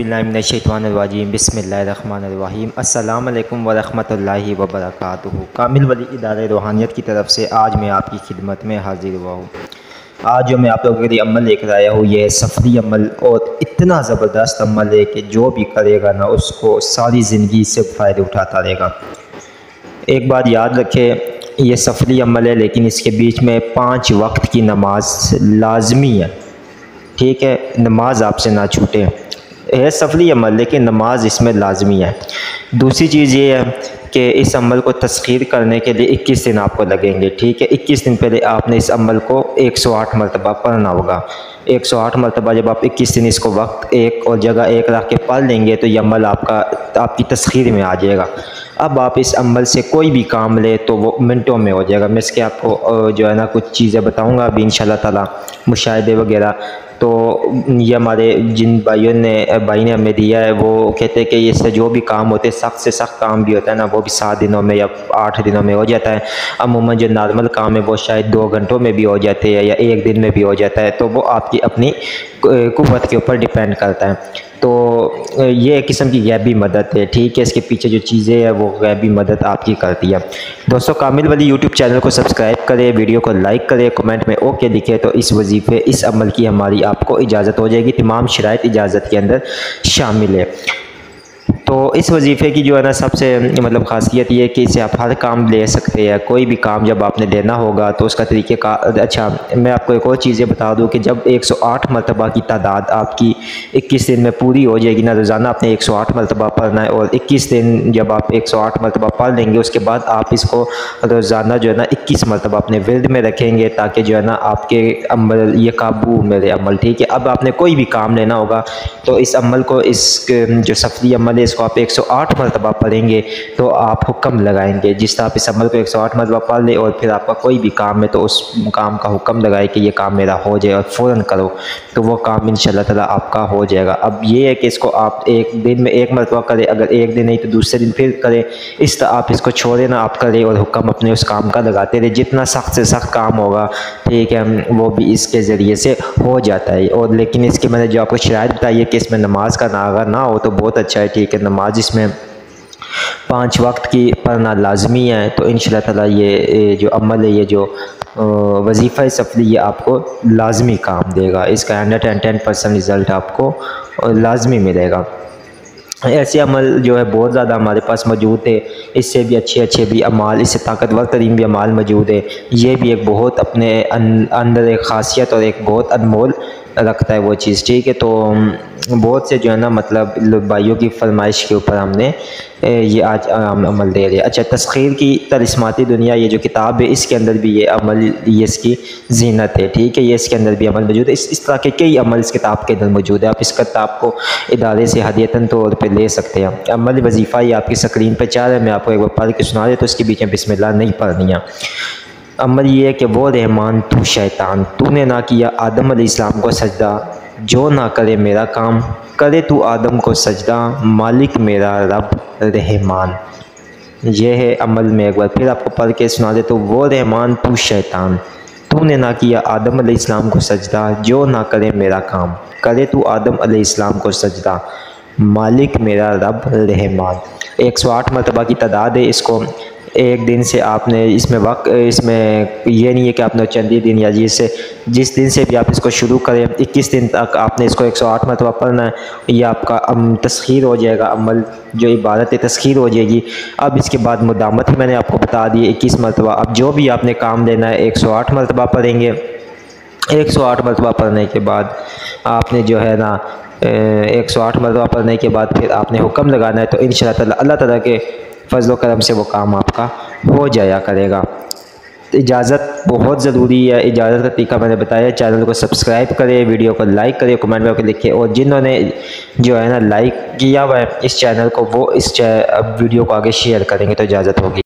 बिल्लाहि मिनश्शैतानिर्रजीम बिस्मिल्लाहिर्रहमानिर्रहीम अस्सलाम वालेकुम वरहमतुल्लाहि वबरकातुहू। कामिल वली इदारे रूहानियत की तरफ से आज मैं आपकी खिदमत में हाजिर हुआ हूँ। आज जो मैं आप लोगों के लिए अमल लेकर आया हूँ ये सफरी अमल, और इतना ज़बरदस्त अमल है कि जो भी करेगा ना उसको सारी ज़िंदगी से फ़ायदे उठाता रहेगा। एक बात याद रखें, ये सफरी अमल है लेकिन इसके बीच में 5 वक्त की नमाज लाजमी है। ठीक है, नमाज आपसे ना छूटे। है सफरी अमल लेकिन नमाज इसमें लाजमी है। दूसरी चीज़ ये है कि इस अमल को तस्खीर करने के लिए 21 दिन आपको लगेंगे। ठीक है, 21 दिन पहले आपने इस अमल को 108 मरतबा पढ़ना होगा। 108 मरतबा जब आप 21 दिन इसको वक्त एक और जगह एक रख के पढ़ लेंगे तो ये अमल आपकी तस्खीर में आ जाएगा। अब आप इस अमल से कोई भी काम ले तो वो मिनटों में हो जाएगा। मैं इसके आपको जो है ना कुछ चीज़ें बताऊंगा अभी इंशाल्लाह ताला, मुशाहिदे वगैरह। तो ये हमारे जिन भाई ने हमें दिया है वो कहते हैं कि इससे जो भी काम होते हैं, सख्त से सख्त काम भी होता है ना, वो भी 7 दिनों में या 8 दिनों में हो जाता है। अमूमन जो नॉर्मल काम है वो शायद 2 घंटों में भी हो जाते हैं या 1 दिन में भी हो जाता है। तो वो आपकी अपनी कुव्वत के ऊपर डिपेंड करता है। तो ये एक किस्म की गैबी मदद है। ठीक है, इसके पीछे जो चीज़ें हैं वो गैबी मदद आपकी करती है। दोस्तों, कामिल वली यूट्यूब चैनल को सब्सक्राइब करें, वीडियो को लाइक करें, कमेंट में ओके लिखें तो इस वजीफ़े इस अमल की हमारी आपको इजाज़त हो जाएगी। तमाम शराइत इजाज़त के अंदर शामिल है। तो इस वजीफ़े की जो है ना सबसे मतलब ख़ासियत ये है कि इसे आप हर काम ले सकते हैं। कोई भी काम जब आपने देना होगा तो उसका तरीके का अच्छा, मैं आपको एक और चीज़ें बता दूं कि जब 108 मरतबा की तादाद आपकी 21 दिन में पूरी हो जाएगी ना, रोज़ाना आपने 108 मरतबा पढ़ना है। और 21 दिन जब आप 108 मरतबा पढ़ लेंगे उसके बाद आप इसको रोज़ाना जो है ना 21 मरतबा अपने विर्द में रखेंगे ताकि जो है ना आपके अमल ये काबू मेरे अमल। ठीक है, अब आपने कोई भी काम लेना होगा तो इस अमल को, इस जो सफरी अमल है इसको आप 108 मरतबा पढ़ेंगे तो आप हुक्म लगाएंगे। जिस तरह आप इस अमल को 108 मरतबा पढ़ ले और फिर आपका कोई भी काम है तो उस काम का हुक्म लगाए कि ये काम मेरा हो जाए और फ़ौरन करो, तो वो काम इंशाल्लाह ताला आपका हो जाएगा। अब ये है कि इसको आप एक दिन में 1 मरतबा करें, अगर एक दिन नहीं तो दूसरे दिन फिर करें। इस तरह आप इसको छोड़े ना, आप करें और हुक्म अपने उस काम का लगाते रहे। जितना सख्त से सख्त काम होगा, ठीक है, वो भी इसके ज़रिए से हो जाता है। और लेकिन इसके मैंने जो आपको शराइत बताई है कि इसमें नमाज का अगर ना हो तो बहुत अच्छा है। ठीक है, नमाज इसमें 5 वक्त की पढ़ना लाजमी है। तो इंशाल्लाह ताला ये जो अमल है, ये जो वजीफ़ा सफरी, ये आपको लाजमी काम देगा। इसका 110% रिज़ल्ट आपको लाजमी मिलेगा। ऐसे अमल जो है बहुत ज़्यादा हमारे पास मौजूद है। इससे भी अच्छे भी अमाल, इससे ताकतवर तरीन भी अमाल मौजूद है। ये भी एक बहुत अपने अंदर एक ख़ासियत और एक बहुत अनमोल रखता है वो चीज़। ठीक है, तो बहुत से जो है ना मतलब भाइयों की फरमाइश के ऊपर हमने ये आज अमल दे रहे हैं। अच्छा, तस्खीर की तलिस्माती दुनिया, ये जो किताब है इसके अंदर भी ये अमल, ये इसकी जीनत है। ठीक है, ये इसके अंदर भी अमल मौजूद है। इस तरह के कई अमल इस किताब के अंदर मौजूद है। आप इस किताब को इदारे से हदियतन तौर पर ले सकते हैं। अमल वजीफ़ा ये आपकी स्क्रीन पर चाह रहा है, मैं आपको एक बार पढ़ के सुना दे तो इसके बीच में बिस्मिल्लाह नहीं पढ़नी है। अमल ये है कि वो रहमान तू शैतान, तूने ना किया आदम अलैहिस्सलाम को सजदा, जो ना करे मेरा काम, करे तू आदम को सजदा, मालिक मेरा रब रहमान। ये है अमल में एक बार फिर आपको पढ़ के सुना दे तो वो रहमान तू शैतान, तूने ना किया आदम अलैहिस्सलाम को सजदा, जो ना करे मेरा काम, करे तू आदम अलैहिस्सलाम को सजदा, मालिक मेरा रब रहमान। 108 मरतबा की तादाद है। इसको एक दिन से आपने इसमें ये नहीं है कि आपने चंदी दिन या जिस दिन से भी आप इसको शुरू करें 21 दिन तक आपने इसको 108 मरतबा पढ़ना है। ये आपका तस्खीर हो जाएगा, अमल जो इबादत है तस्खीर हो जाएगी। अब इसके बाद मुदामत ही मैंने आपको बता दी 21 मरतबा। अब जो भी आपने काम लेना है 108 मरतबा पढ़ेंगे। 108 मरतबा पढ़ने के बाद आपने जो है ना 108 मरतबा पढ़ने के बाद फिर आपने हुक्म लगाना है। तो इंशाअल्लाह ताला अल्लाह ताला के फजल करम से वो काम आपका हो जाया करेगा। इजाज़त बहुत ज़रूरी है। इजाज़त का तरीका मैंने बताया। चैनल को सब्सक्राइब करें, वीडियो को लाइक करें, कमेंट में आकर लिखें। और जिन्होंने जो है ना लाइक किया हुआ है इस चैनल को, वो इस वीडियो को आगे शेयर करेंगे तो इजाज़त होगी।